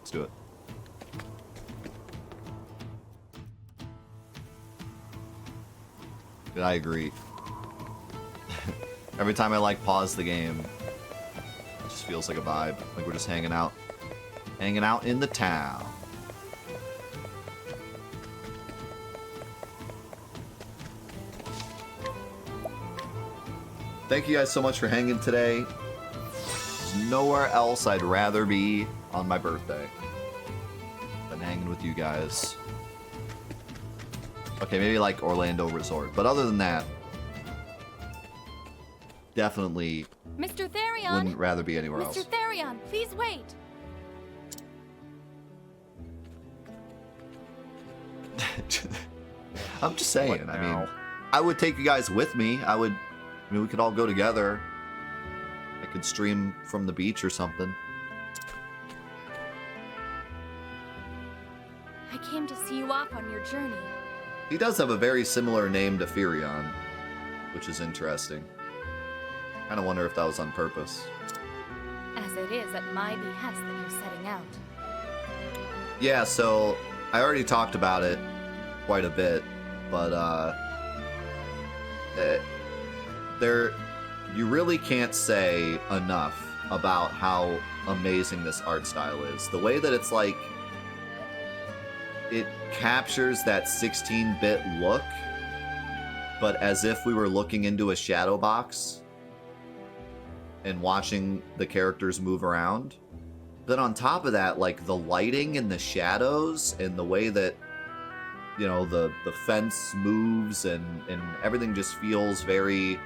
Let's do it. I agree. Every time I like pause the game, it just feels like a vibe. Like we're just hanging out in the town. Thank you guys so much for hanging today. There's nowhere else I'd rather be on my birthday than hanging with you guys. Okay, maybe like Orlando Resort. But other than that, definitely Mr. Therion! wouldn't rather be anywhere else. Mr. Therion, please wait! I'm just saying, I mean, I would take you guys with me. I mean, we could all go together. I could stream from the beach or something. I came to see you off on your journey. He does have a very similar name to Firion, which is interesting. Kind of wonder if that was on purpose. As it is at my behest that you're setting out. Yeah, so I already talked about it quite a bit, but you really can't say enough about how amazing this art style is. The way that it's like it captures that 16-bit look, but as if we were looking into a shadow box and watching the characters move around. Then on top of that, like the lighting and the shadows and the way that, you know, the fence moves and everything just feels very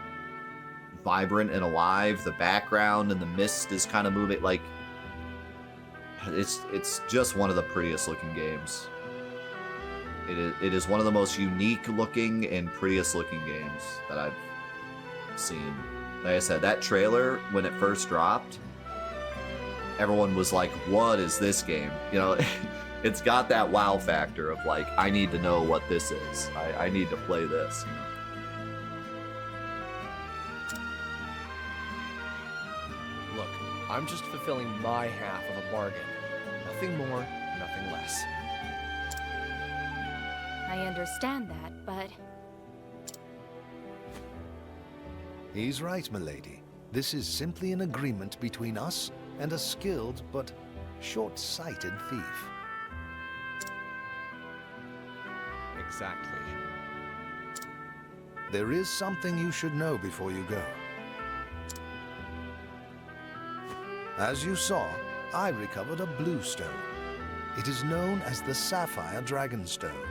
vibrant and alive. The background and the mist is kind of moving. Like, it's just one of the prettiest looking games. It is one of the most unique looking and prettiest looking games that I've seen. Like I said, that trailer, when it first dropped, everyone was like, what is this game? You know, it's got that wow factor of like, I need to know what this is. I need to play this, you know. Look, I'm just fulfilling my half of a bargain. Nothing more, nothing less. I understand that, but... He's right, milady. This is simply an agreement between us and a skilled but short-sighted thief. Exactly. There is something you should know before you go. As you saw, I recovered a blue stone. It is known as the Sapphire Dragonstone.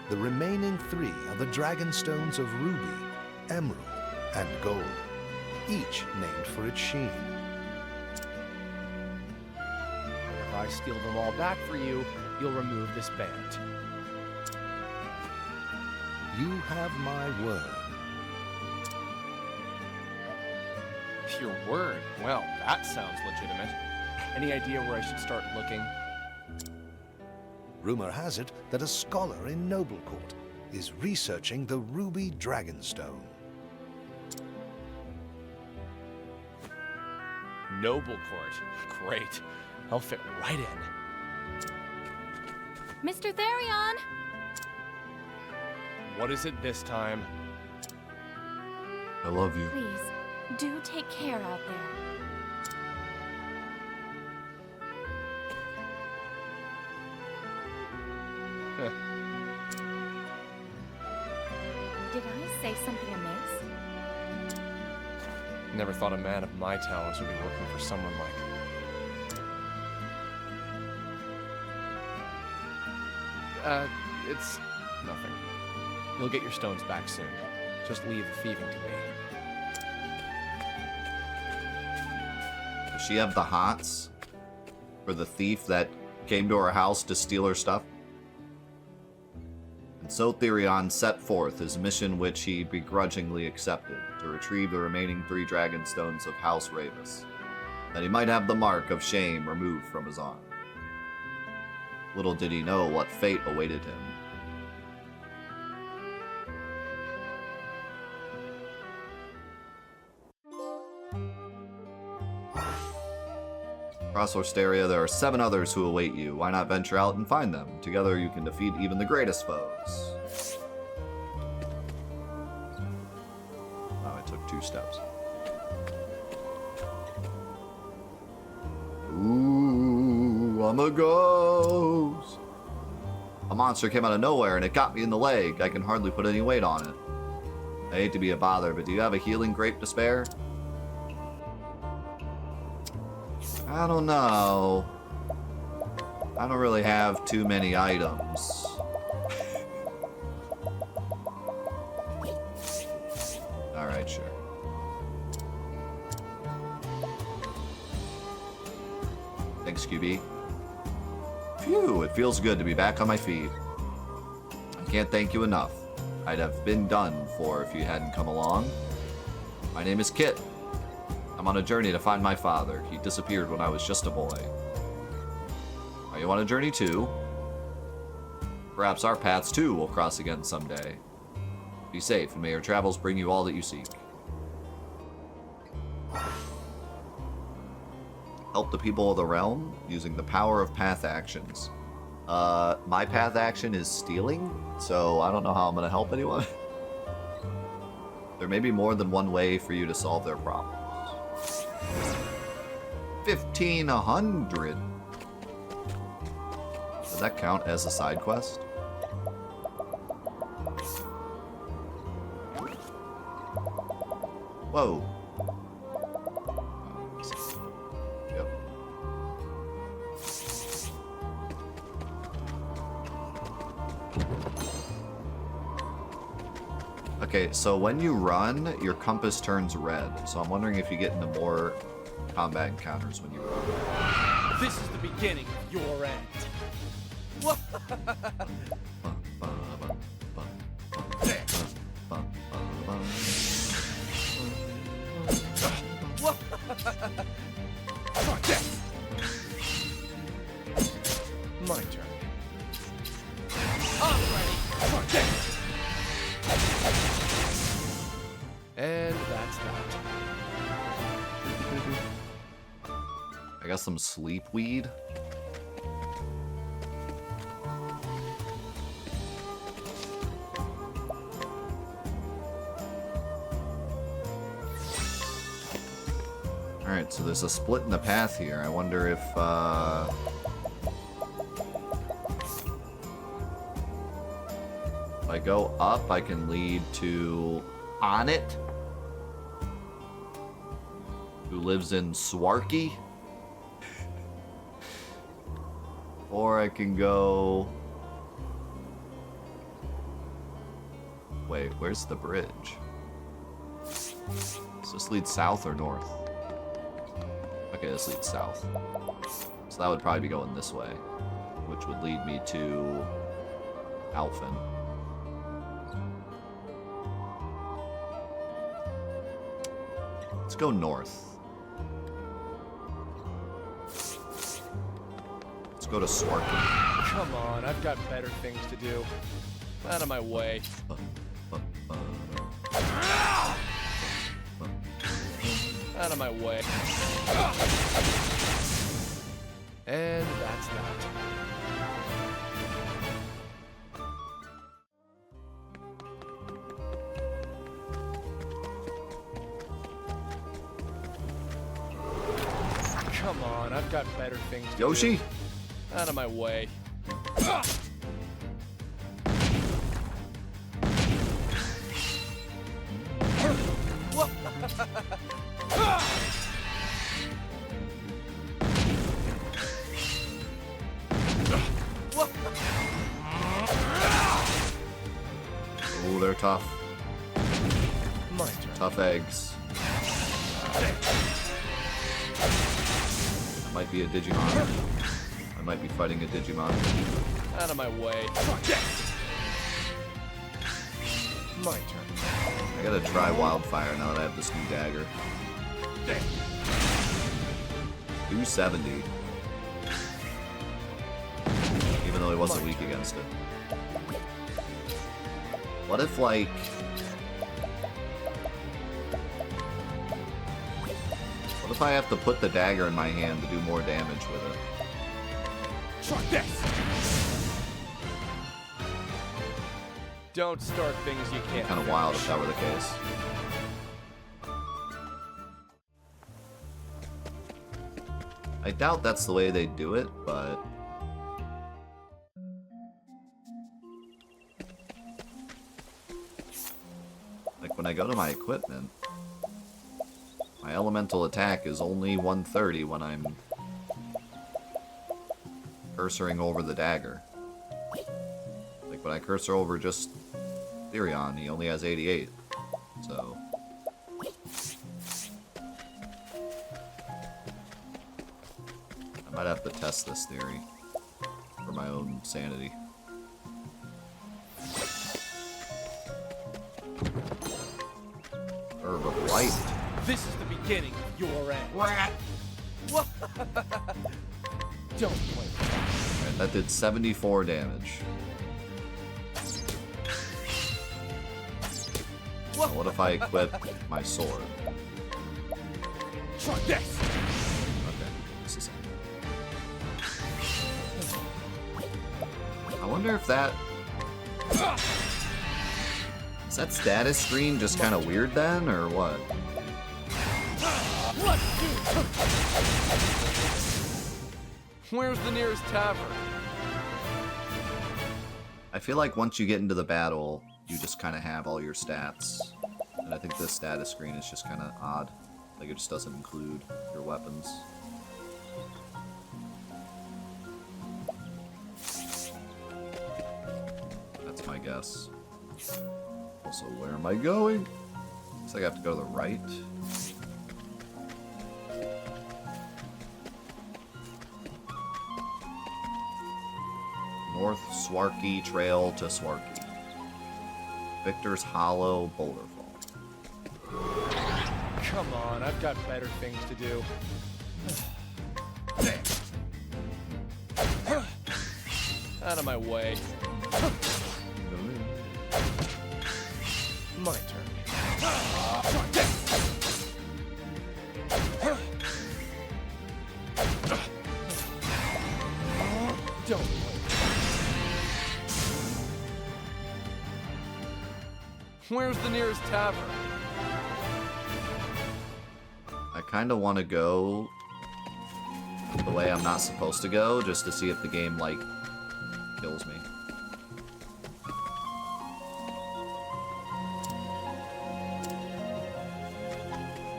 The remaining 3 are the Dragonstones of Ruby, Emerald, and Gold, each named for its sheen. If I steal them all back for you, you'll remove this band. You have my word. Your word? Well, that sounds legitimate. Any idea where I should start looking? Rumor has it that a scholar in Noblecourt is researching the Ruby Dragonstone. Noblecourt. Great. I'll fit right in. Mr. Therion! What is it this time? I love you. Please, do take care out there. Did I say something amiss? Never thought a man of my talents would be working for someone like... it's nothing. You'll get your stones back soon. Just leave the thieving to me. Does she have the hots for the thief that came to her house to steal her stuff? And so Therion set forth his mission, which he begrudgingly accepted, to retrieve the remaining 3 Dragonstones of House Ravis, that he might have the mark of shame removed from his arm. Little did he know what fate awaited him. Across Orsteria, there are 7 others who await you. Why not venture out and find them? Together you can defeat even the greatest foes. Wow, I took 2 steps. Ooh, I'm a ghost. A monster came out of nowhere and it got me in the leg. I can hardly put any weight on it. I hate to be a bother, but do you have a healing grape to spare? I don't know. I don't really have too many items. Alright, sure. Thanks, QB. Phew, it feels good to be back on my feet. I can't thank you enough. I'd have been done for if you hadn't come along. My name is Kit. I'm on a journey to find my father. He disappeared when I was just a boy. Are you on a journey too? Perhaps our paths too will cross again someday. Be safe, and may your travels bring you all that you seek. Help the people of the realm using the power of path actions. My path action is stealing, so I don't know how I'm going to help anyone. There may be more than one way for you to solve their problems. 1,500. Does that count as a side quest? Whoa. Yep. Okay, so when you run, your compass turns red. So I'm wondering if you get into more combat encounters when you run. This is the beginning of your end. My turn. I'm ready. And that's that. I got some sleep weed. Alright, so there's a split in the path here. I wonder if, if I go up, I can lead to Onit, who lives in Swarky. Or I can go... Wait, where's the bridge? Does this lead south or north? Okay, this leads south. So that would probably be going this way, which would lead me to Alphen. Let's go north. Let's go to Swarky. Come on, I've got better things to do. Out of my way. Out of my way. And that's that. Come on, I've got better things to Yoshi? do. Out of my way. Ooh, they're tough. My turn. Tough eggs. That might be a Digimon. I might be fighting a Digimon. Out of my way. My turn. I gotta try Wildfire now that I have this new dagger. 270. Even though he wasn't weak against it. What if, like... What What if I have to put the dagger in my hand to do more damage with it? Try this! Don't start things you can't. Kind of wild if that were the case. I doubt that's the way they do it, but... like when I go to my equipment, my elemental attack is only 130 when I'm cursoring over the dagger. Like when I cursor over just Therion, he only has 88. So... I might have to test this theory for my own sanity. Herb of Light. This is the beginning of your end. Rat! Don't play. Alright, that did 74 damage. Now what if I equip my sword? Try this! Okay, this is it. I wonder if that... is that status screen just kind of weird then, or what? Where's the nearest tavern? I feel like once you get into the battle, you just kind of have all your stats. And I think this status screen is just kind of odd. Like it just doesn't include your weapons. That's my guess. Also, where am I going? Looks like I have to go to the right. North Swarky Trail to Swarky. Victor's Hollow, Boulder Fall. Come on, I've got better things to do. Out of my way. My turn. Don't play. Where's the nearest tavern? I kind of want to go the way I'm not supposed to go, just to see if the game, like, kills me.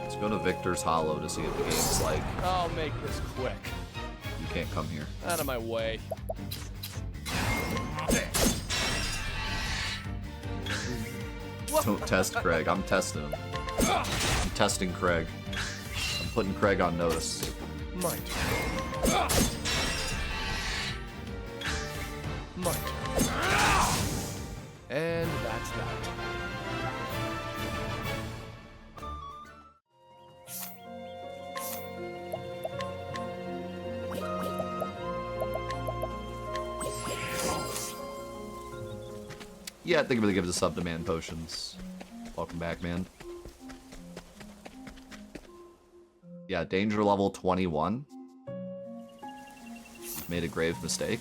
Let's go to Victor's Hollow to see if the game's like, I'll make this quick. you can't come here. Out of my way. Don't test Craig. I'm testing him. I'm testing Craig. I'm putting Craig on notice. My turn. My turn. And that's that. Yeah, I think I'm gonna give it a sub to Man Potions. Welcome back, man. Yeah, danger level 21. You've made a grave mistake.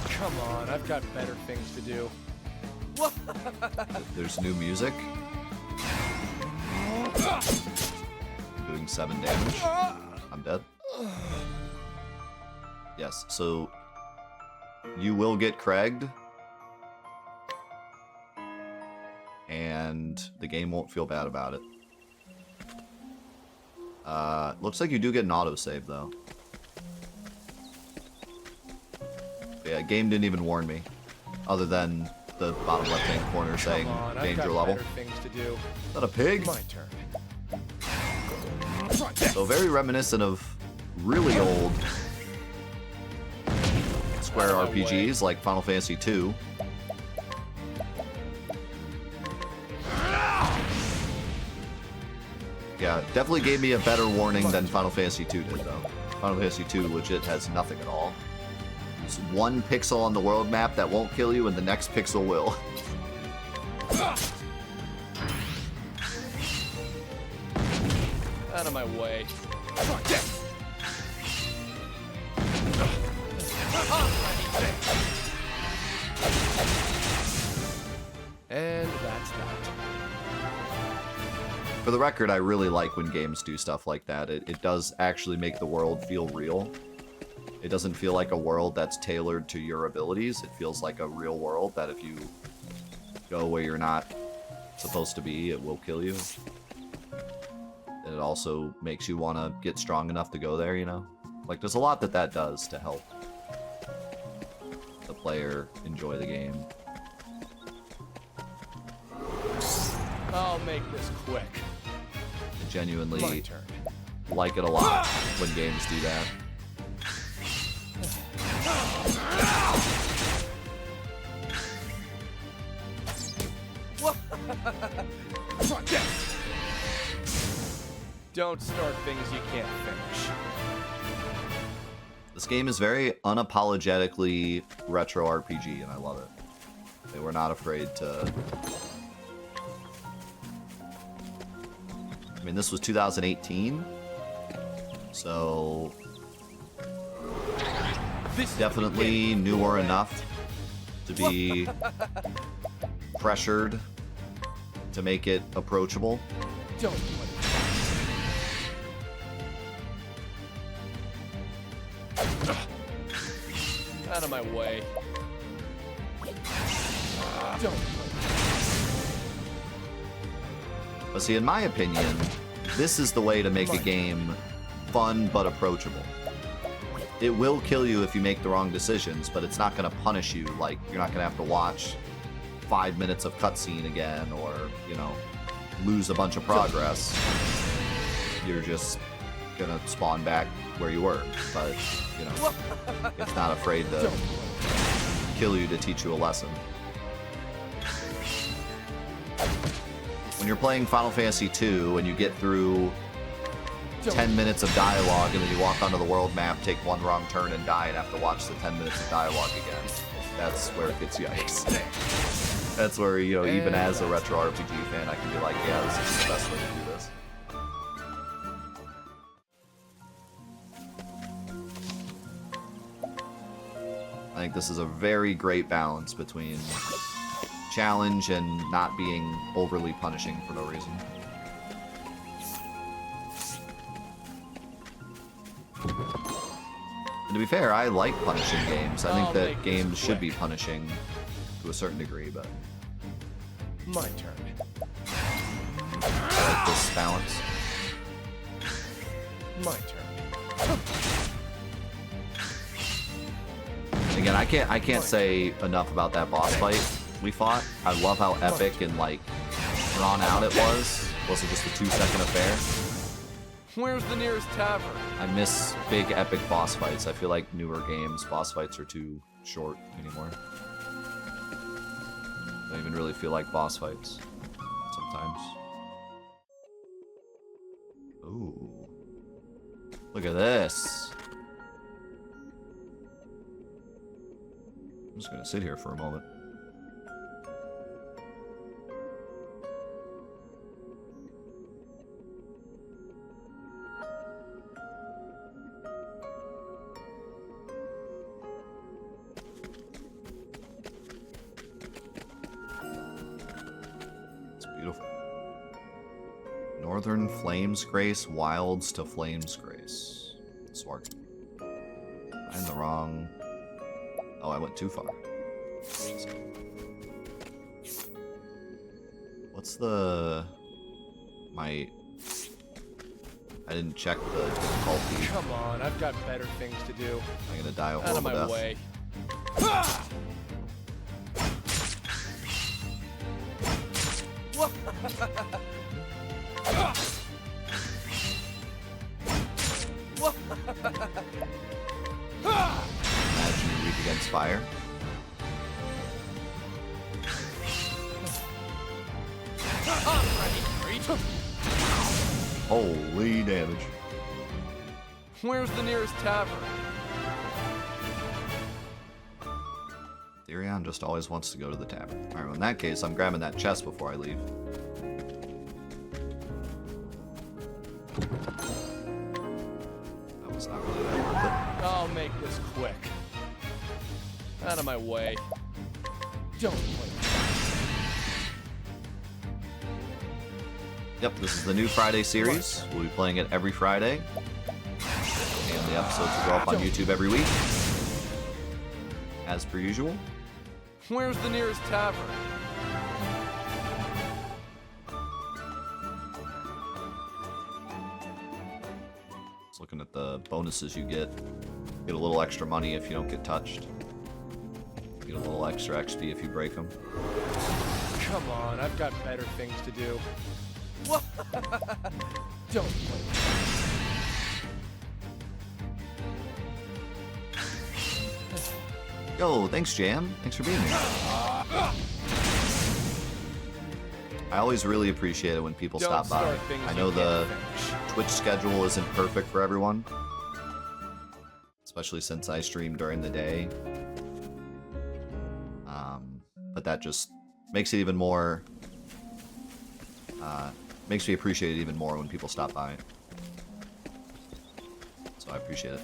Come on, I've got better things to do. There's new music. Doing 7 damage. I'm dead. Yes, so you will get Craiged. And the game won't feel bad about it. Looks like you do get an autosave though. Yeah, game didn't even warn me. Other than the bottom left-hand corner saying Come on, danger I've got level. better things to do. Is that a pig? My turn. So very reminiscent of really old Square RPGs like Final Fantasy II. Yeah, Yeah, definitely gave me a better warning than Final Fantasy II did, though. Final Fantasy II legit has nothing at all. There's one pixel on the world map that won't kill you, and the next pixel will. Out of my way. And that's that. For the record, I really like when games do stuff like that. It does actually make the world feel real. It doesn't feel like a world that's tailored to your abilities. It feels like a real world that if you go where you're not supposed to be, it will kill you. And it also makes you want to get strong enough to go there, you know? Like, there's a lot that does to help the player enjoy the game. I'll make this quick. I genuinely My turn. like it a lot when games do that. Don't start things you can't finish. This game is very unapologetically retro RPG, and I love it. They were not afraid to... I mean, this was 2018, so definitely newer enough to be pressured to make it approachable. Don't out of my way. Don't. But see, in my opinion, this is the way to make a game fun but approachable. It will kill you if you make the wrong decisions, but it's not going to punish you. Like, you're not going to have to watch 5 minutes of cutscene again or, you know, lose a bunch of progress. You're just going to spawn back where you were. But, you know, it's not afraid to kill you to teach you a lesson. When you're playing Final Fantasy II and you get through 10 minutes of dialogue and then you walk onto the world map, take one wrong turn and die and have to watch the 10 minutes of dialogue again, that's where it gets yikes. That's where, you know, even as a retro RPG fan, I can be like, yeah, this is the best way to do this. I think this is a very great balance between challenge and not being overly punishing for no reason. And to be fair, I like punishing games. I think that games should be punishing to a certain degree, but my turn. I like this balance. My turn. Again, I can't say enough about that boss fight we fought. I love how epic and like drawn out it was. Wasn't just a 2-second affair. Where's the nearest tavern? I miss big epic boss fights. I feel like newer games, boss fights are too short anymore. I don't even really feel like boss fights sometimes. Ooh. Look at this. I'm just gonna sit here for a moment. Northern Flames Grace, Wilds to Flames Grace. Swart. I'm the wrong... Oh, I went too far. What's the... I didn't check the difficulty. Come on, I've got better things to do. I'm gonna die a Out of horrible my death. way. Imagine you weak against fire. Holy damage. Where's the nearest tavern? Therion just always wants to go to the tavern. Alright, well in that case, I'm grabbing that chest before I leave. That was not really that worth it. I'll make this quick. Out of my way. Don't play. Yep, this is the new Friday series. We'll be playing it every Friday. And the episodes will go up on YouTube every week. As per usual. Where's the nearest tavern? Just looking at the bonuses you get. Get a little extra money if you don't get touched. Get a little extra XP if you break them. Come on, I've got better things to do. What? Don't play. Yo, thanks, Jam. Thanks for being here. I always really appreciate it when people Don't stop by. start things I you know the can't finish. Twitch schedule isn't perfect for everyone, especially since I stream during the day. But that just makes it even more, makes me appreciate it even more when people stop by. So I appreciate it.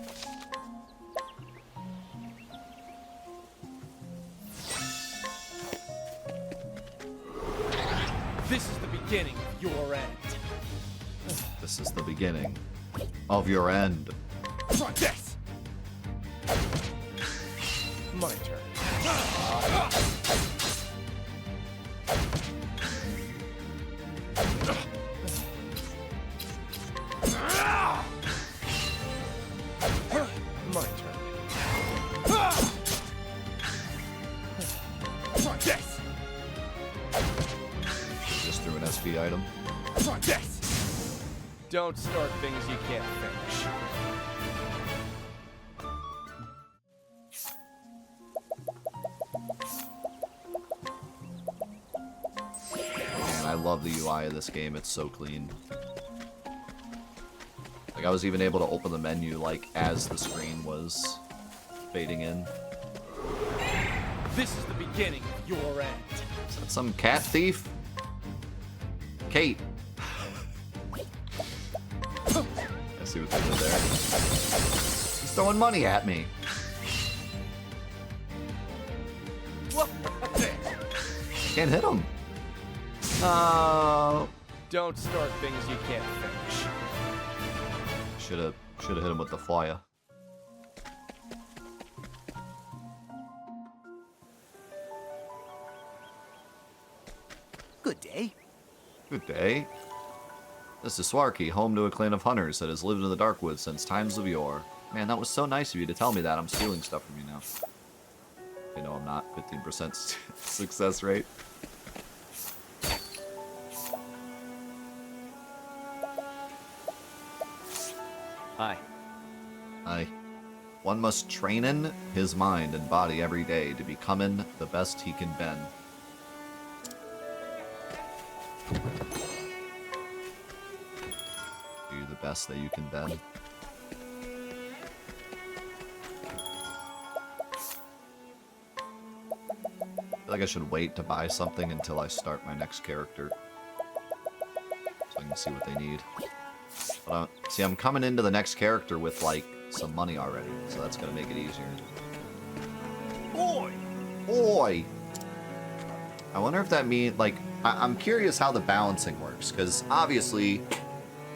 This is the beginning of your end. This is the beginning of your end. Try this. My turn. My turn. Try this. Just threw an SP item. Try this. Don't start things you can't finish. Man, I love the UI of this game. It's so clean. Like, I was even able to open the menu, like, as the screen was fading in. This is the beginning of your end. Is that some cat thief? Kate. I see what they did there. He's throwing money at me. What? Can't hit him. Oh. Don't start things you can't finish. Should have hit him with the flyer. Good day. Good day. This is Swarky, home to a clan of hunters that has lived in the Darkwood since times of yore. Man, that was so nice of you to tell me that. I'm stealing stuff from you now. You know I'm not. 15% success rate. Hi. Aye. One must trainen his mind and body every day to becoming the best he can ben. Be the best that you can ben. I feel like I should wait to buy something until I start my next character. So I can see what they need. But see, I'm coming into the next character with, like, some money already, so that's gonna make it easier. Boy! Oi! I wonder if that means, like, I'm curious how the balancing works, because obviously,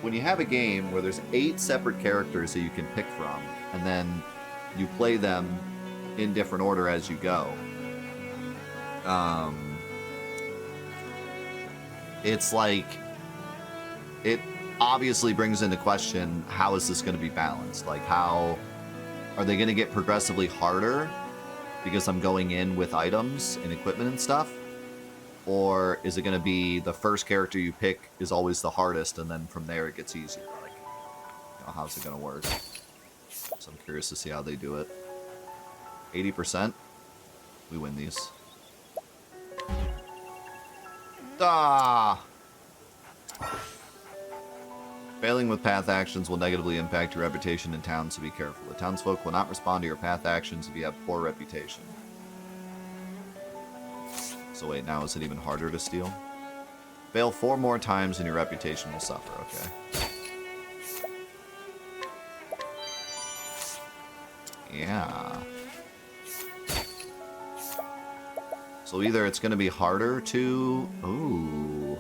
when you have a game where there's 8 separate characters that you can pick from, and then you play them in different order as you go, it's like, it obviously brings into question, how is this going to be balanced? Like, how are they going to get progressively harder because I'm going in with items and equipment and stuff? Or is it going to be the first character you pick is always the hardest, and then from there it gets easier? Like, you know, how's it going to work? So I'm curious to see how they do it. 80%? We win these. Failing with path actions will negatively impact your reputation in town, so be careful. The townsfolk will not respond to your path actions if you have poor reputation. So wait, now is it even harder to steal? Fail 4 more times and your reputation will suffer, okay. Yeah. So either it's going to be harder to... Ooh.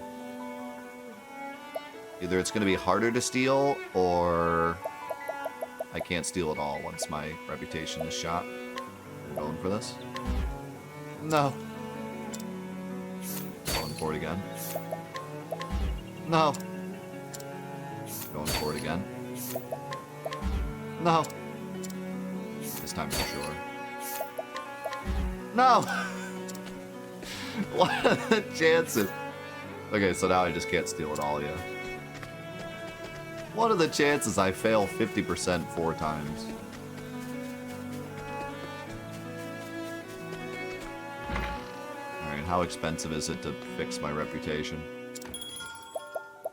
Either it's going to be harder to steal, or I can't steal at all once my reputation is shot. I'm going for this. No. Going for it again. No. Going for it again. No. This time for sure. No! What are the chances? Okay, so now I just can't steal at all, yeah. What are the chances I fail 50% 4 times? Alright, how expensive is it to fix my reputation?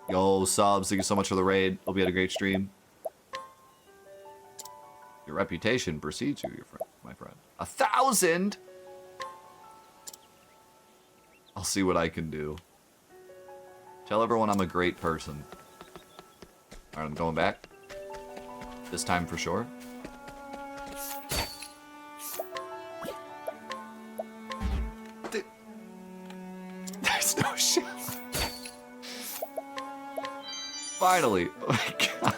Yo, subs, thank you so much for the raid. Hope you had a great stream. Your reputation precedes you, my friend. 1,000?! I'll see what I can do. Tell everyone I'm a great person. Alright, I'm going back. This time for sure. There's no shot. Finally. Oh my god.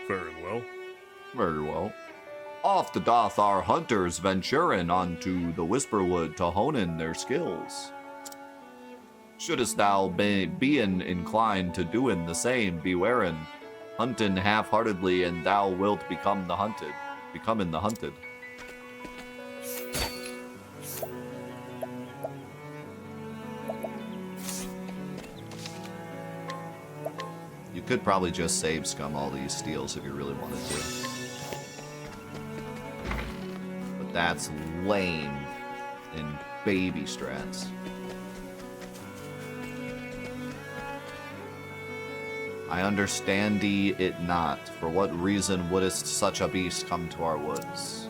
Very well. Very well. Off the doth our hunters venturing unto the Whisperwood to hone in their skills. Shouldst thou being inclined to doing the same, bewaring, hunting half-heartedly, and thou wilt becoming the hunted. You could probably just save scum all these steals if you really wanted to. But that's lame in baby strats. I understand thee it not. For what reason wouldst such a beast come to our woods?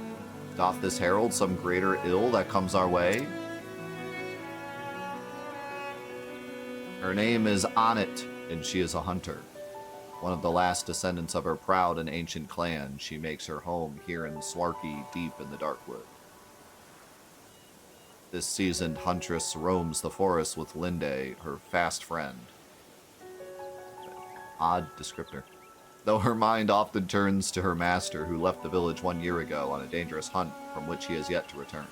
Doth this herald some greater ill that comes our way? Her name is Onit, and she is a hunter. One of the last descendants of her proud and ancient clan, she makes her home here in Swarky, deep in the Darkwood. This seasoned huntress roams the forest with Linde, her fast friend. Odd descriptor. Though her mind often turns to her master, who left the village 1 year ago on a dangerous hunt from which he has yet to return.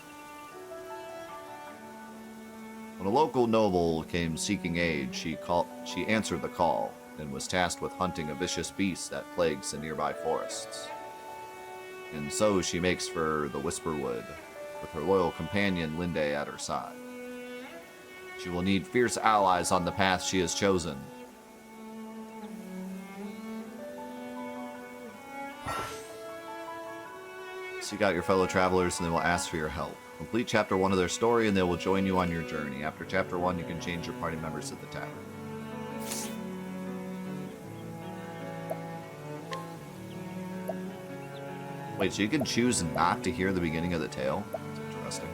When a local noble came seeking aid, she answered the call, and was tasked with hunting a vicious beast that plagues the nearby forests. And so she makes for the Whisperwood, with her loyal companion Linde at her side. She will need fierce allies on the path she has chosen. Seek out your fellow travelers and they will ask for your help. Complete chapter 1 of their story and they will join you on your journey. After chapter 1, you can change your party members at the tavern. Wait, so you can choose not to hear the beginning of the tale? That's interesting.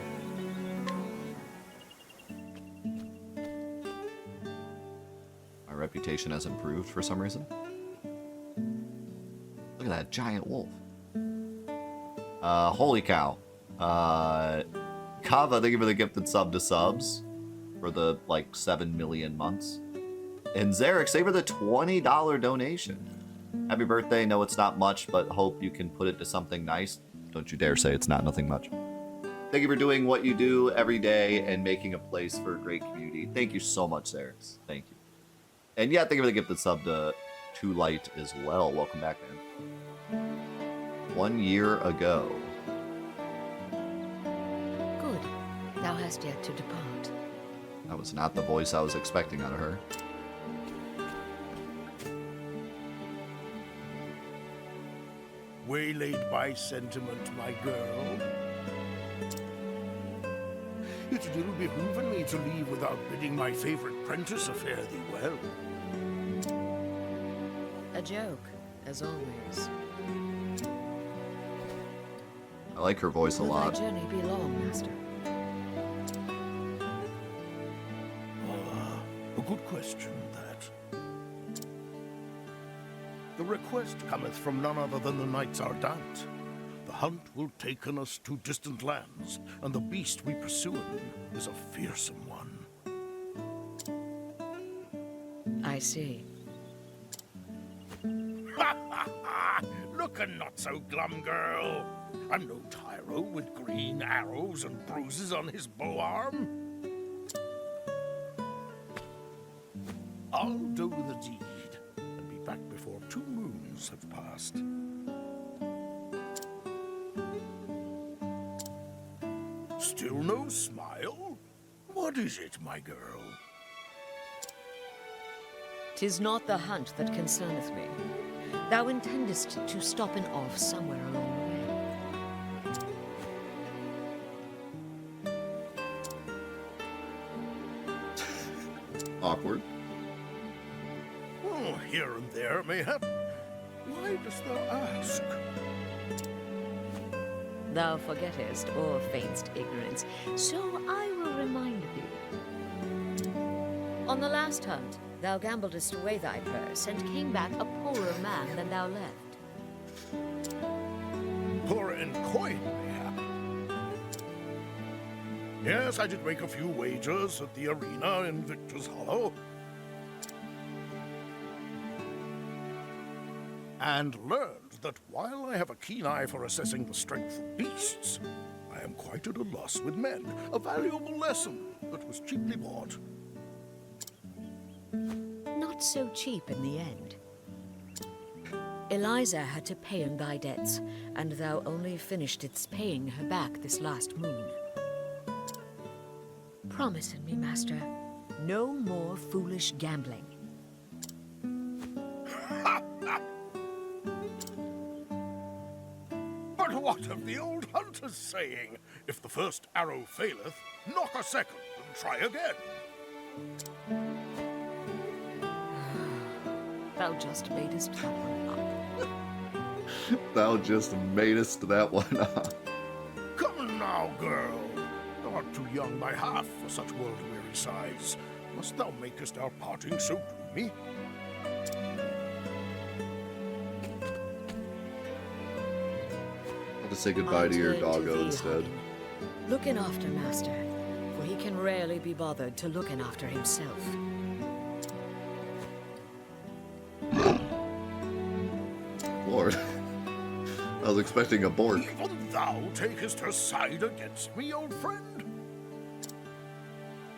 My reputation has improved for some reason. Look at that giant wolf. Holy cow. Kava, thank you for the gifted sub to subs. For the, 7 million months. And Zarek, thank you for the $20 donation. Happy birthday. No, it's not much, but hope you can put it to something nice. Don't you dare say it's not nothing much. Thank you for doing what you do every day and making a place for a great community. Thank you so much, Zarek. Thank you. And yeah, thank you for the gifted sub to Too Light as well. Welcome back, man. 1 year ago. Good. Thou hast yet to depart. That was not the voice I was expecting out of her. Waylaid by sentiment, my girl. It will behoove me to leave without bidding my favorite prentice a fare thee well. A joke, as always. I like her voice a Will thy lot. journey be long, master? A good question, that. The request cometh from none other than the knights Ardent. The hunt will taken us to distant lands, and the beast we pursuing is a fearsome one. I see. Ha ha ha! Looking not so glum, girl. I'm no tyro with green arrows and bruises on his bow arm. I'll do the deed, and be back before 2 moons have passed. Still no smile? What is it, my girl? 'Tis not the hunt that concerneth me. Thou intendest to stop and off somewhere along the way. Awkward. Oh, here and there, mayhap. Why dost thou ask? Thou forgettest or feignst ignorance, so I will remind thee. On the last hunt, thou gambledest away thy purse and came back a poorer man than thou left. Poor in coin, mayhap. Yes, I did make a few wagers at the arena in Victor's Hollow. And learned that while I have a keen eye for assessing the strength of beasts, I am quite at a loss with men. A valuable lesson that was cheaply bought. Not so cheap in the end. Eliza had to pay in thy debts, and thou only finishedst paying her back this last moon. Promise me, master, no more foolish gambling. But what of the old hunter's saying? If the first arrow faileth, knock a second and try again. Thou just madest that one up. Thou just madest that one up. Come now, girl. Thou art too young by half for such world-weary sighs. Must thou makest our parting so gloomy? I'll just say goodbye to your I turn doggo thee, instead. Hagen. Looking after master, for he can rarely be bothered to looking after himself. Lord. I was expecting a bork. Even thou takest her side against me, old friend?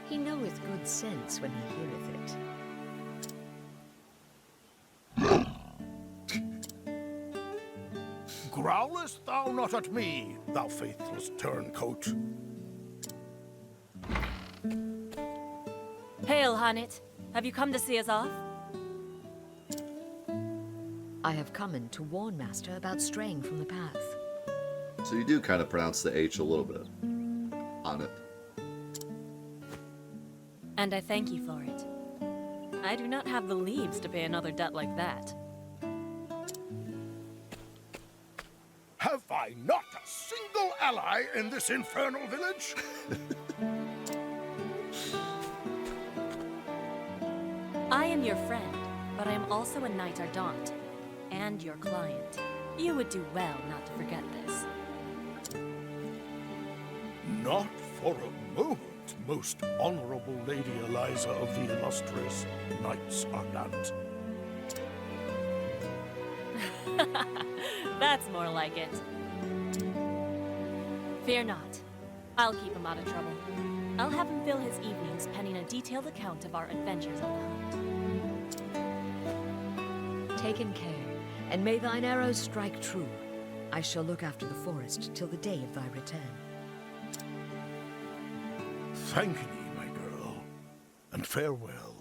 He knoweth good sense when he heareth it. Growlest thou not at me, thou faithless turncoat? Hail, Hanit. Have you come to see us off? I have come in to warn master about straying from the path. So you do kind of pronounce the H a little bit on it. And I thank you for it. I do not have the leaves to pay another debt like that. Have I not a single ally in this infernal village? I am your friend, but I am also a knight Ardent, and your client. You would do well not to forget this. Not for a moment, most honorable Lady Eliza of the illustrious Knights Ardent. That's more like it. Fear not. I'll keep him out of trouble. I'll have him fill his evenings penning a detailed account of our adventures on the hunt. Taken care, and may thine arrows strike true. I shall look after the forest till the day of thy return. Thank thee, my girl, and farewell.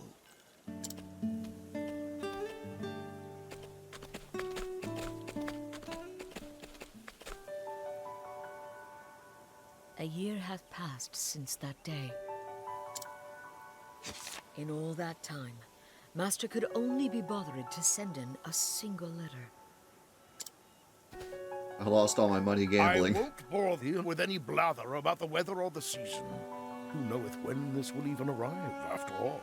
A year hath passed since that day. In all that time, Master could only be bothered to send in a single letter. I lost all my money gambling. I won't bore thee with any blather about the weather or the season. Who knoweth when this will even arrive, after all?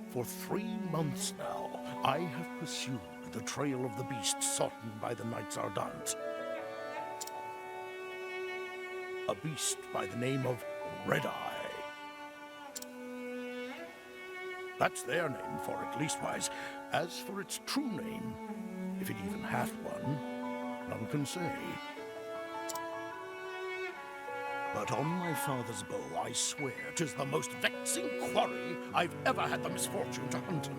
For 3 months now, I have pursued the trail of the beast sought by the Knights Ardent. A beast by the name of Red Eye. That's their name for it, leastwise. As for its true name, if it even hath one, none can say. But on my father's bow, I swear 'tis the most vexing quarry I've ever had the misfortune to hunt in.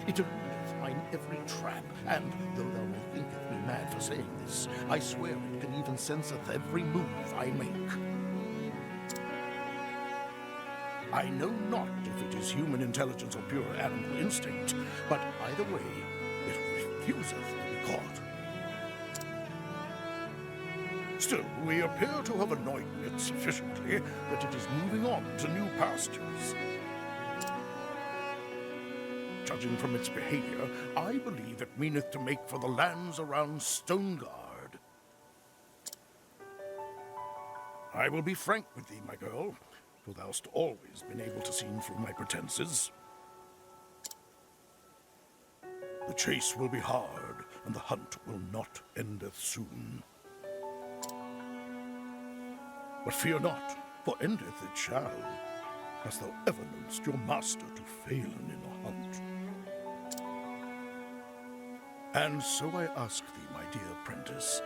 It eludes mine every trap, and though thou may thinketh me mad for saying this, I swear it can even senseth every move I make. I know not if it is human intelligence or pure animal instinct, but either way, it refuseth to be caught. Still, we appear to have annoyed it sufficiently that it is moving on to new pastures. Judging from its behavior, I believe it meaneth to make for the lands around Stoneguard. I will be frank with thee, my girl, for thou'st always been able to see through my pretenses. The chase will be hard, and the hunt will not endeth soon. But fear not, for endeth it shall. Hast thou ever knowest your master to fail in a hunt? And so I ask thee, my dear apprentice,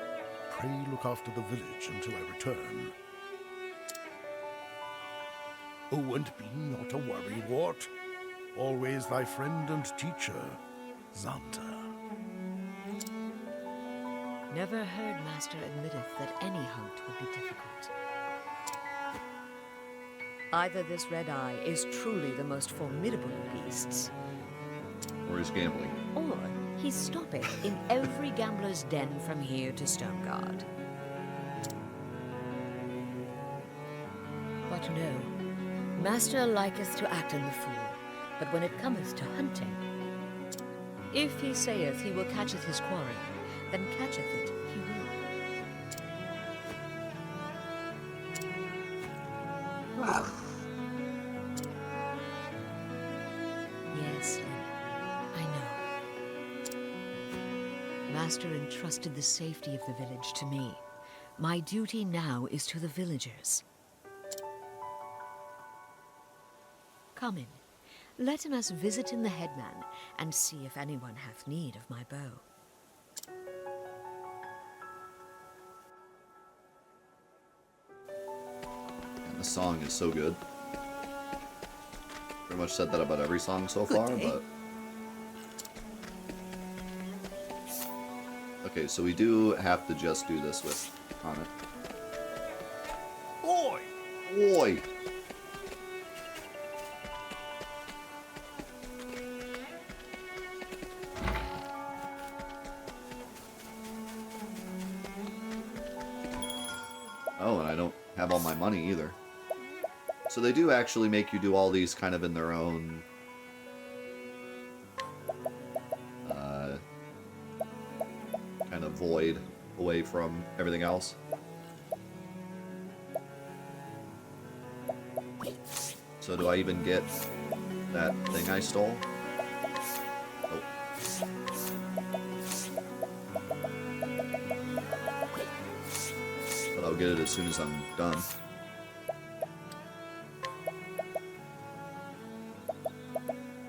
pray look after the village until I return. Oh, and be not a worrywart. Always thy friend and teacher, Xanta. Never heard Master admitteth that any hunt would be difficult. Either this Red Eye is truly the most formidable of beasts, Or he's gambling. or he stoppeth in every gambler's den from here to Stoneguard. But no, Master liketh to act in the fool, but when it cometh to hunting, if he saith he will catcheth his quarry, then catcheth it he will. Yes, I know. Master entrusted the safety of the village to me. My duty now is to the villagers. Come in. Let us visit in the headman, and see if anyone hath need of my bow. And the song is so good. Pretty much said that about every song so far, but... Okay, so we do have to just do this with on it. Oi! Oi! Oh, and I don't have all my money either. So they do actually make you do all these kind of in their own... kind of void away from everything else. So do I even get that thing I stole? Oh. But I'll get it as soon as I'm done.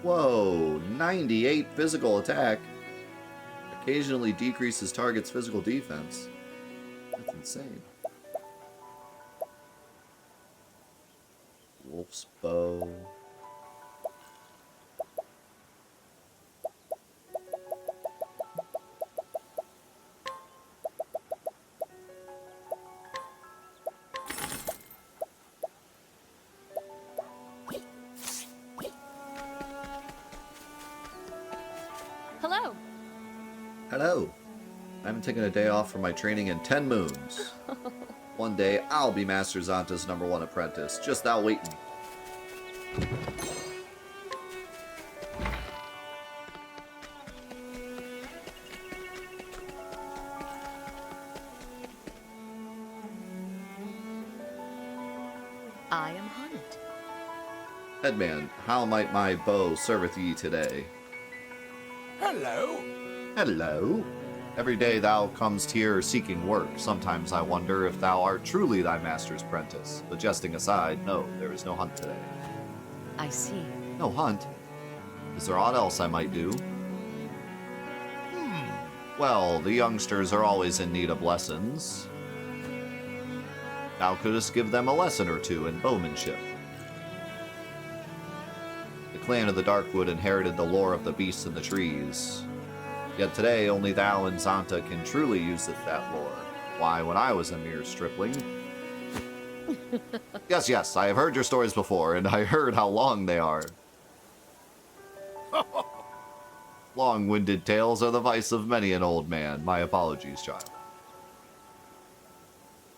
Whoa, 98 physical attack. Occasionally decreases target's physical defense. That's insane. Wolf's bow. Hello. Hello. I haven't taken a day off from my training in 10 moons. One day, I'll be Master Zanta's #1 apprentice. Just thou waiting. I am Hunt. Headman, how might my bow serveth ye today? Hello. Hello. Every day thou comest here seeking work. Sometimes I wonder if thou art truly thy master's prentice. But jesting aside, no, there is no hunt today. I see. No hunt? Is there aught else I might do? Well, the youngsters are always in need of lessons. Thou couldst give them a lesson or two in bowmanship. The clan of the Darkwood inherited the lore of the beasts and the trees. Yet today, only thou and Zanta can truly use that lore. Why, when I was a mere stripling... Yes, I have heard your stories before, and I heard how long they are. Long-winded tales are the vice of many an old man. My apologies, child.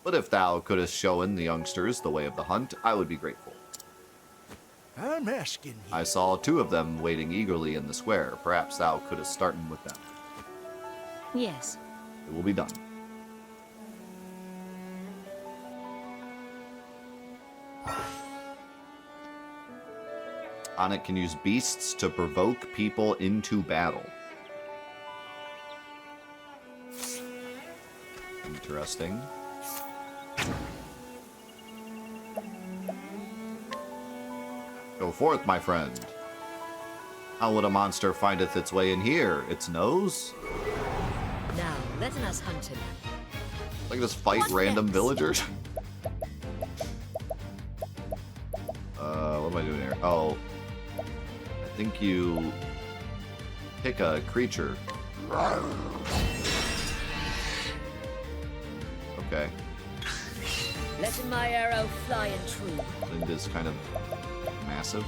But if thou couldst shown the youngsters the way of the hunt, I would be grateful. I'm asking you. I saw 2 of them waiting eagerly in the square. Perhaps thou couldst start with them. Yes. It will be done. Onyx can use beasts to provoke people into battle. Interesting. Go forth, my friend. How would a monster findeth its way in here? Its nose? Now, let us hunt him. Like just fight What random next? villagers? What am I doing here? Oh. I think you pick a creature. Okay. Let my arrow fly in true. Linda's kind of massive.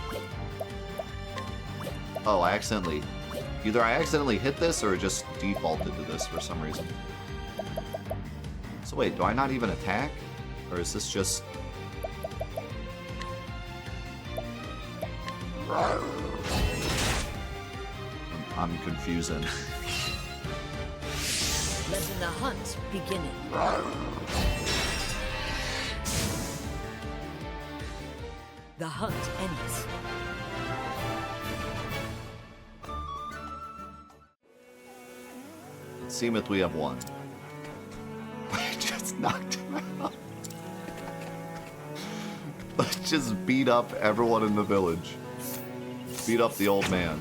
Oh, I accidentally... Either I accidentally hit this or it just defaulted to this for some reason. So wait, do I not even attack? Or is this just... I'm confusing. Letting the hunt begin. The hunt ends. It seemeth we have won. I just knocked him out. Let's just beat up everyone in the village. Beat up the old man.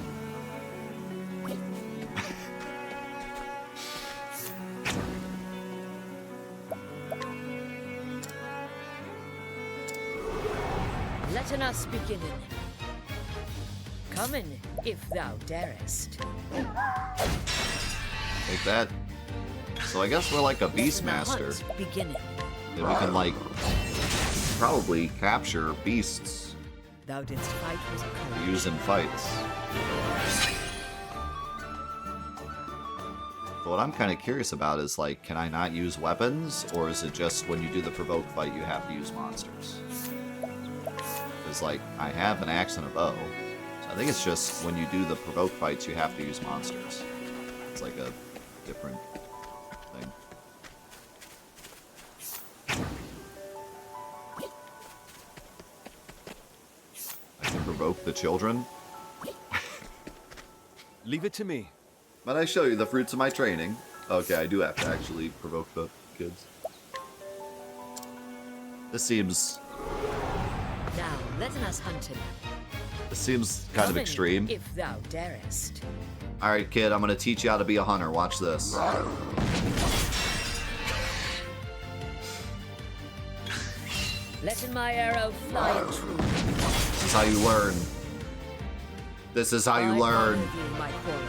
Let us begin. Come in, if thou darest. Take that. So I guess we're like a beast Let the master. hunt begin. And we can like probably capture beasts Thou didst fight with to courage. use in fights. But what I'm kind of curious about is like, can I not use weapons, or is it just when you do the provoke fight you have to use monsters? Because like I have an axe and a bow, so I think it's just when you do the provoke fights you have to use monsters. It's like a different thing. I can provoke the children. Leave it to me. Might I show you the fruits of my training? Okay, I do have to actually provoke the kids. This seems Now, let us hunt him. kind of Come in, extreme. if thou darest. Alright, kid, I'm gonna teach you how to be a hunter. Watch this. Letting my arrow fly in true. This is how you learn. This is how you I learn. honor thee, my quarry.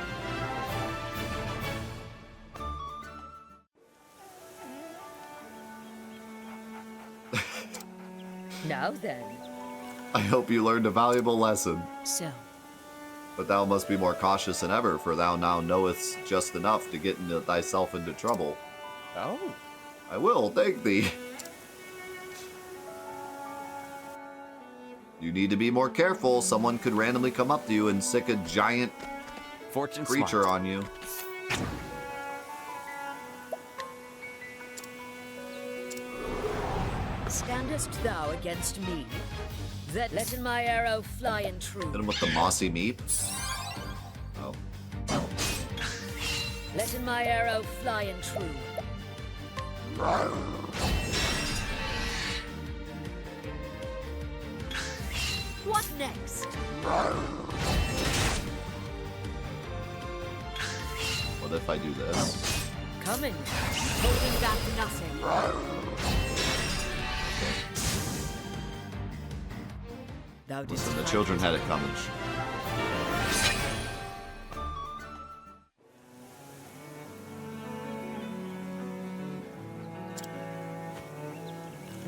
Now then, I hope you learned a valuable lesson. so But thou must be more cautious than ever, for thou now knowest just enough to get thyself into trouble. Oh, I will, thank thee. You need to be more careful. Someone could randomly come up to you and sick a giant Fortune creature smart. on you. Standest thou against me? That letting my arrow fly in true. Hit him with the mossy meat. Oh. Letting my arrow fly in true. What next? What if I do this? Coming. Holding back nothing. Thou didst Listen, the hide children it. had it coming.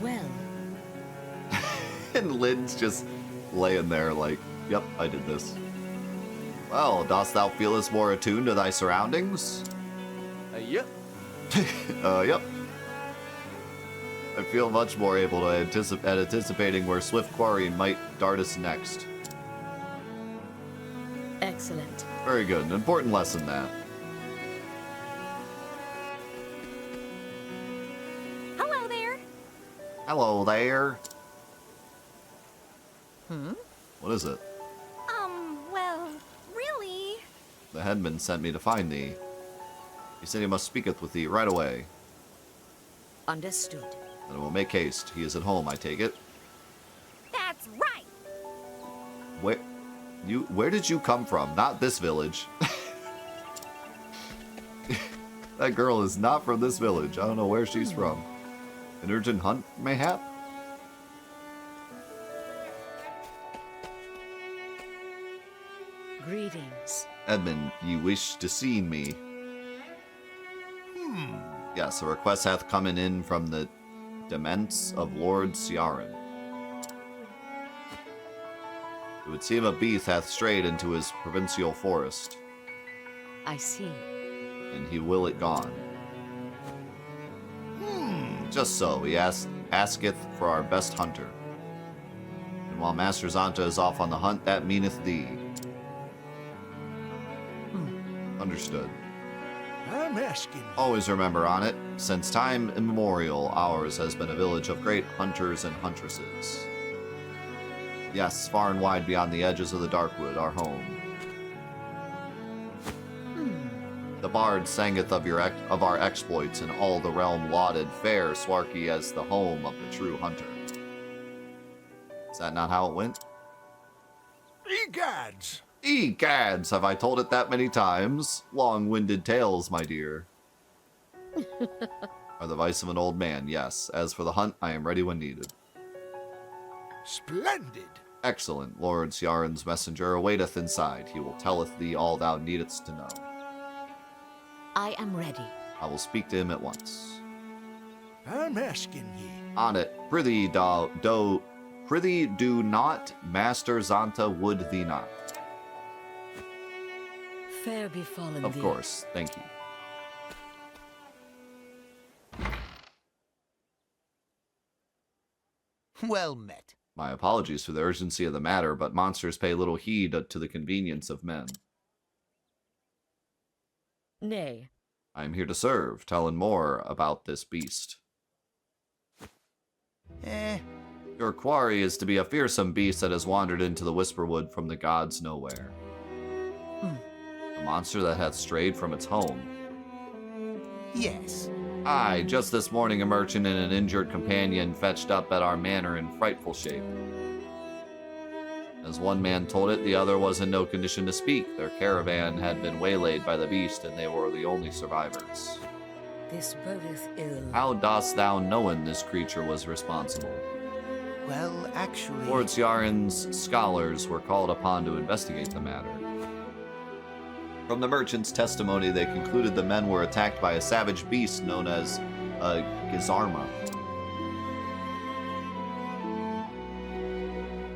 Well, And Lynn's just laying there like, yep, I did this. Well, dost thou feel us more attuned to thy surroundings? Yep. Yep. I feel much more able to anticipating where swift quarrying might dart us next. excellent. Very good. An important lesson, that. Hello there. Hello there. What is it? Well, really? The headman sent me to find thee. He said he must speaketh with thee right away. Understood. And I will make haste. He is at home, I take it. That's right. Where did you come from? Not this village. That girl is not from this village. I don't know where she's from. An urgent hunt, mayhap? Greetings. Edmund, ye wish to see me. Yes, a request hath come in from the demesnes of Lord Ciaran. It would seem a beast hath strayed into his provincial forest, I see. and he will it gone. Just so, he asketh for our best hunter. And while Master Zanta is off on the hunt, that meaneth thee. Understood. I'm asking. Always remember on it, since time immemorial, ours has been a village of great hunters and huntresses. Yes, far and wide beyond the edges of the Darkwood, our home. The bard sangeth of our exploits, and all the realm lauded fair Swarky as the home of the true hunter. Is that not how it went? Egads! Egads, have I told it that many times? Long-winded tales, my dear. Are the vice of an old man, yes. As for the hunt, I am ready when needed. Splendid! Excellent. Lord Ciaran's messenger awaiteth inside. He will telleth thee all thou needest to know. I am ready. I will speak to him at once. I'm asking ye. On it, prithee do not, Master Zanta would thee not. Fair befallen Of thee. course, thank you. Well met. My apologies for the urgency of the matter, but monsters pay little heed to the convenience of men. Nay, I am here to serve, telling more about this beast. Your quarry is to be a fearsome beast that has wandered into the Whisperwood from the gods nowhere. A monster that hath strayed from its home. Yes. Aye, just this morning a merchant and an injured companion fetched up at our manor in frightful shape. As one man told it, the other was in no condition to speak. Their caravan had been waylaid by the beast, and they were the only survivors. this bodeth ill. How dost thou knowin this creature was responsible? Well, actually... Lord Ciaran's scholars were called upon to investigate the matter. From the merchant's testimony, they concluded the men were attacked by a savage beast known as a Gizarma.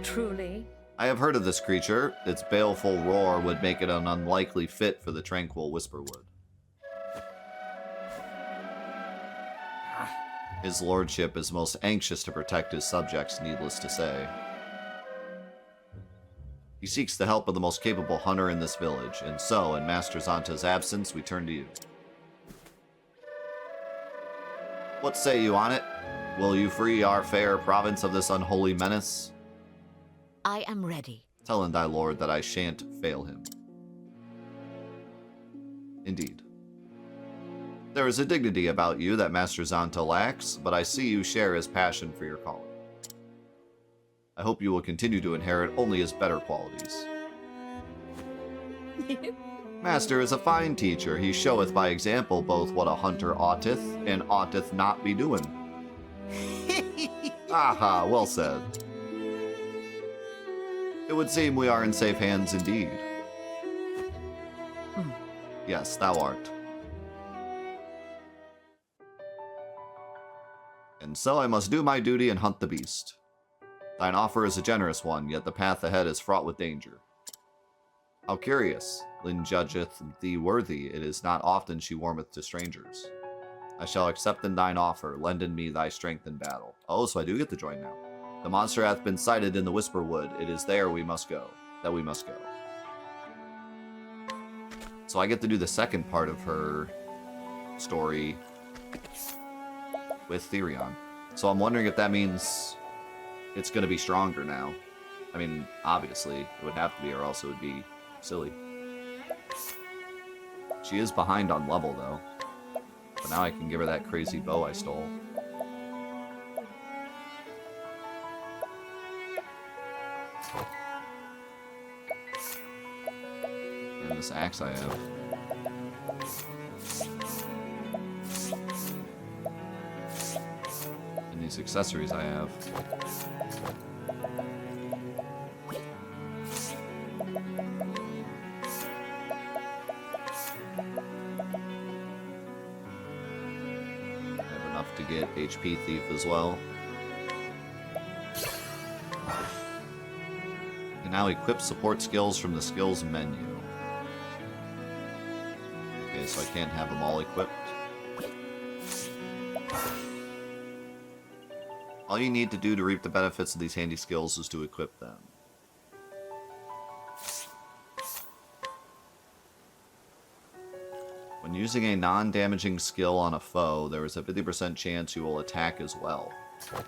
Truly? I have heard of this creature. Its baleful roar would make it an unlikely fit for the tranquil Whisperwood. His lordship is most anxious to protect his subjects, needless to say. He seeks the help of the most capable hunter in this village, and so, in Master Zanta's absence, we turn to you. What say you on it? Will you free our fair province of this unholy menace? I am ready. Tell in thy lord that I shan't fail him. Indeed. There is a dignity about you that Master Zanta lacks, but I see you share his passion for your calling. I hope you will continue to inherit only his better qualities. Master is a fine teacher. He showeth by example both what a hunter oughteth and oughteth not be doing. Aha, well said. It would seem we are in safe hands indeed. Yes, thou art. And so I must do my duty and hunt the beast. Thine offer is a generous one, yet the path ahead is fraught with danger. How curious. Lynn judgeth thee worthy, it is not often she warmeth to strangers. I shall accept in thine offer, lend in me thy strength in battle. Oh, so I do get to join now. The monster hath been sighted in the Whisper Wood. It is there we must go. That we must go. So I get to do the second part of her story with Therion. So I'm wondering if that means it's going to be stronger now. I mean, obviously, it would have to be, or else it would be silly. She is behind on level, though. But now I can give her that crazy bow I stole. And this axe I have. And these accessories I have. I have enough to get HP Thief as well. You can now equip support skills from the skills menu. Okay, so I can't have them all equipped. All you need to do to reap the benefits of these handy skills is to equip them. When using a non-damaging skill on a foe, there is a 50% chance you will attack as well. That's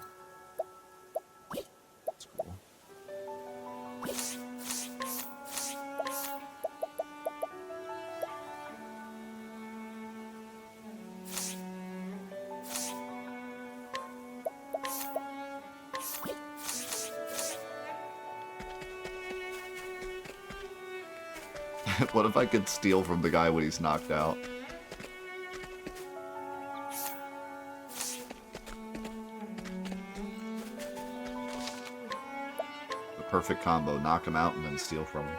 cool. What if I could steal from the guy when he's knocked out? The perfect combo. Knock him out and then steal from him.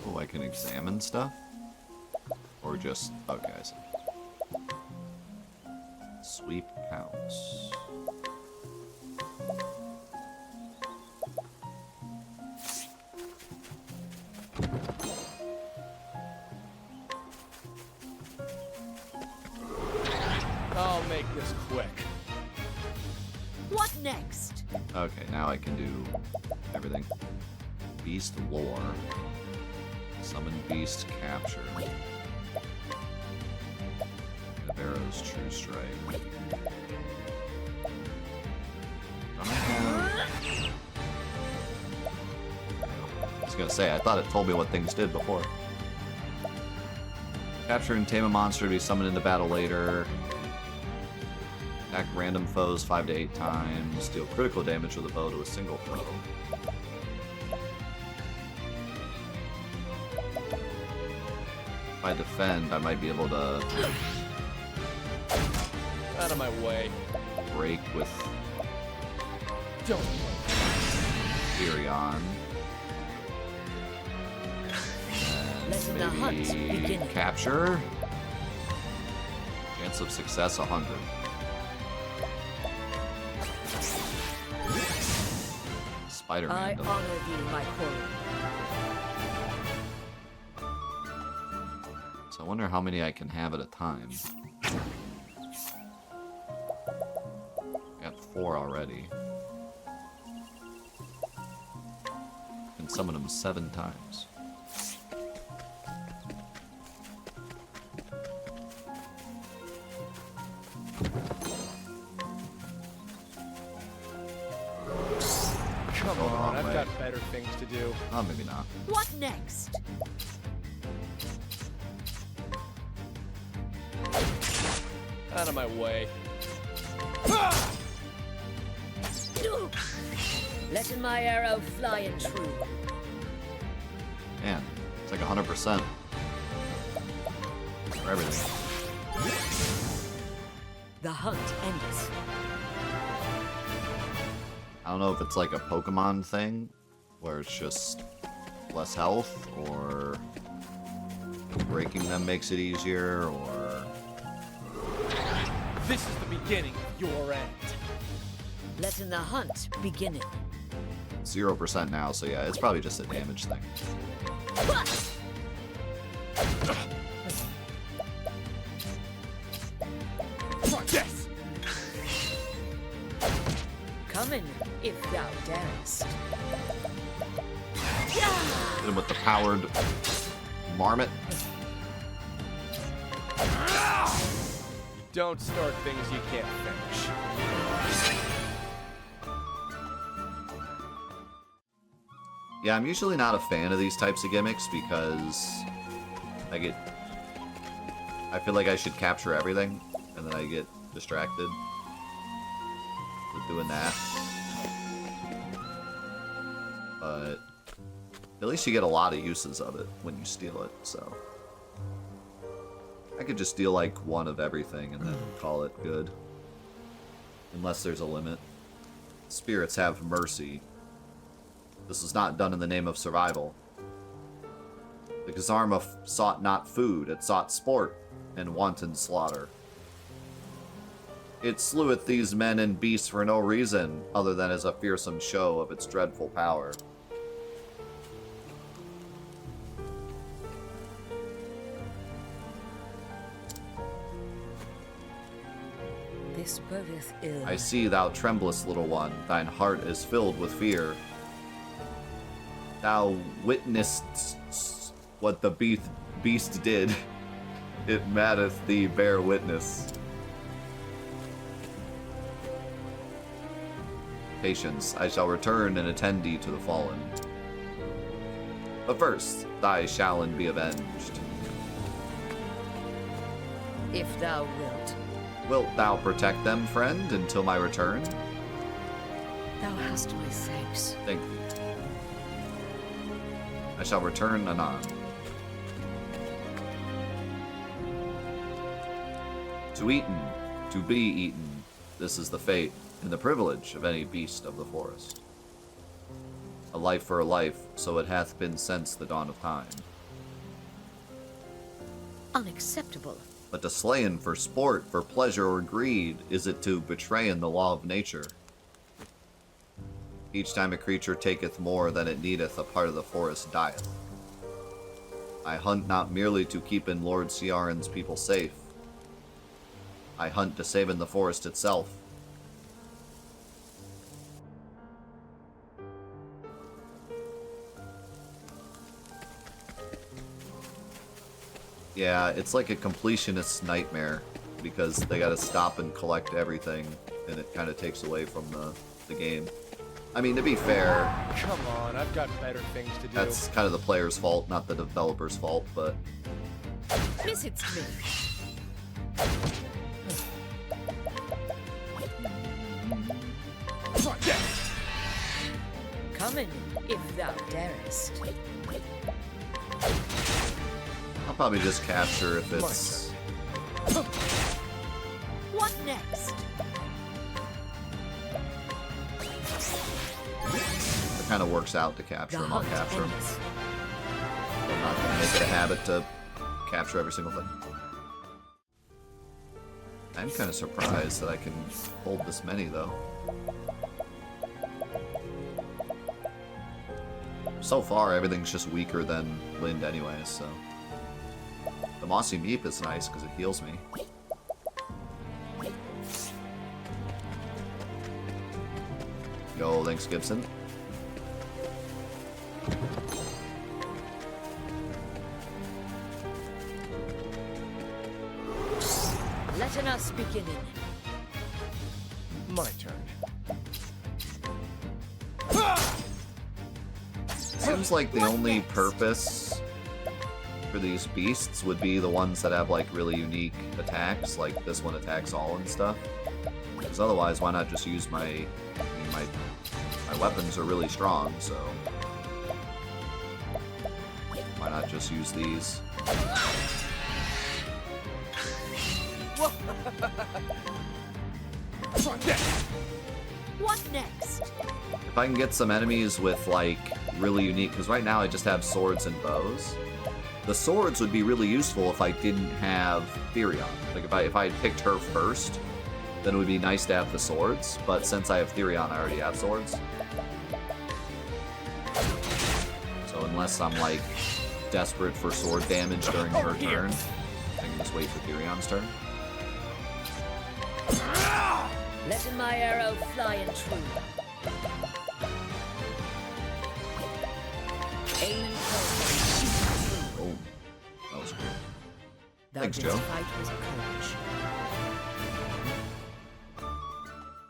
Oh, I can examine stuff? Or just... okay, I see. Sweep counts. I'll make this quick. What next? Okay, now I can do everything. Beast lore. Summon beast capture. Arrow's true strike. I was gonna say, I thought it told me what things did before. Capture and tame a monster to be summoned into battle later. Attack random foes 5 to 8 times. Deal critical damage with a bow to a single foe. If I defend, I might be able to Out of my way. break with Don't. Therion. Let And the hunt maybe begin. capture. Chance of success 100. I Spider-Man. honor thee, my calling. wonder how many I can have at a time. I got 4 already. Can summon them 7 times. Come on, I've got better things to do. Oh, maybe not. What next? Out of my way. Letting my arrow fly and true. Man, it's like 100% for everything. The hunt endeth. I don't know if it's like a Pokemon thing, where it's just less health, or breaking them makes it easier, or... This is the beginning of your end. Letting the hunt begin. 0% now, so yeah, it's probably just a damage thing. Yes! Coming, if thou darest. Hit him with the powered marmot. Don't start things you can't finish. Yeah, I'm usually not a fan of these types of gimmicks because I feel like I should capture everything, and then I get distracted with doing that. But at least you get a lot of uses of it when you steal it, so... I could just steal like 1 of everything and then call it good. Unless there's a limit. Spirits have mercy. This was not done in the name of survival. The Kazarma sought not food, it sought sport and wanton slaughter. It sleweth these men and beasts for no reason other than as a fearsome show of its dreadful power. This bodeth ill. I see thou tremblest, little one, thine heart is filled with fear. Thou witnessed what the beast did. It matteth thee bear witness. Patience, I shall return and attend thee to the fallen. But first, thy shallin be avenged. If thou wilt. Wilt thou protect them, friend, until my return? Thou hast my thanks. Thank thee. I shall return anon. To eaten, to be eaten, this is the fate and the privilege of any beast of the forest. A life for a life, so it hath been since the dawn of time. Unacceptable. But to slayin for sport, for pleasure or greed, is it to betrayin the law of nature? Each time a creature taketh more than it needeth, a part of the forest dieth. I hunt not merely to keep in Lord Ciaran's people safe. I hunt to save in the forest itself. Yeah, it's like a completionist's nightmare, because they gotta stop and collect everything, and it kind of takes away from the game. I mean, to be fair... Come on, I've got better things to do. That's kind of the player's fault, not the developer's fault, but... Visits me. Coming, if thou darest. I'll probably just capture if it's... What next? It kind of works out to capture The them, I'll hunt capture them. ends. I'm not going to make it a habit to capture every single thing. I'm kind of surprised that I can hold this many, though. So far, everything's just weaker than Lind anyway, so... The Mossy Meep is nice because it heals me. Yo, thanks, Gibson. Let us begin. My turn. Seems like the only purpose for these beasts would be the ones that have like really unique attacks, like this one attacks all and stuff. Because otherwise, why not just use my... I mean, my weapons are really strong, so... Why not just use these? What next? If I can get some enemies with like really unique, because right now I just have swords and bows. The swords would be really useful if I didn't have Therion. Like if I had picked her first, then it would be nice to have the swords. But since I have Therion, I already have swords. So unless I'm like desperate for sword damage during her turn, I can just wait for Therion's turn. Letting my arrow fly and true. Aim and close. Oh, that was cool. Thou Thanks, didst Joe. fight with courage.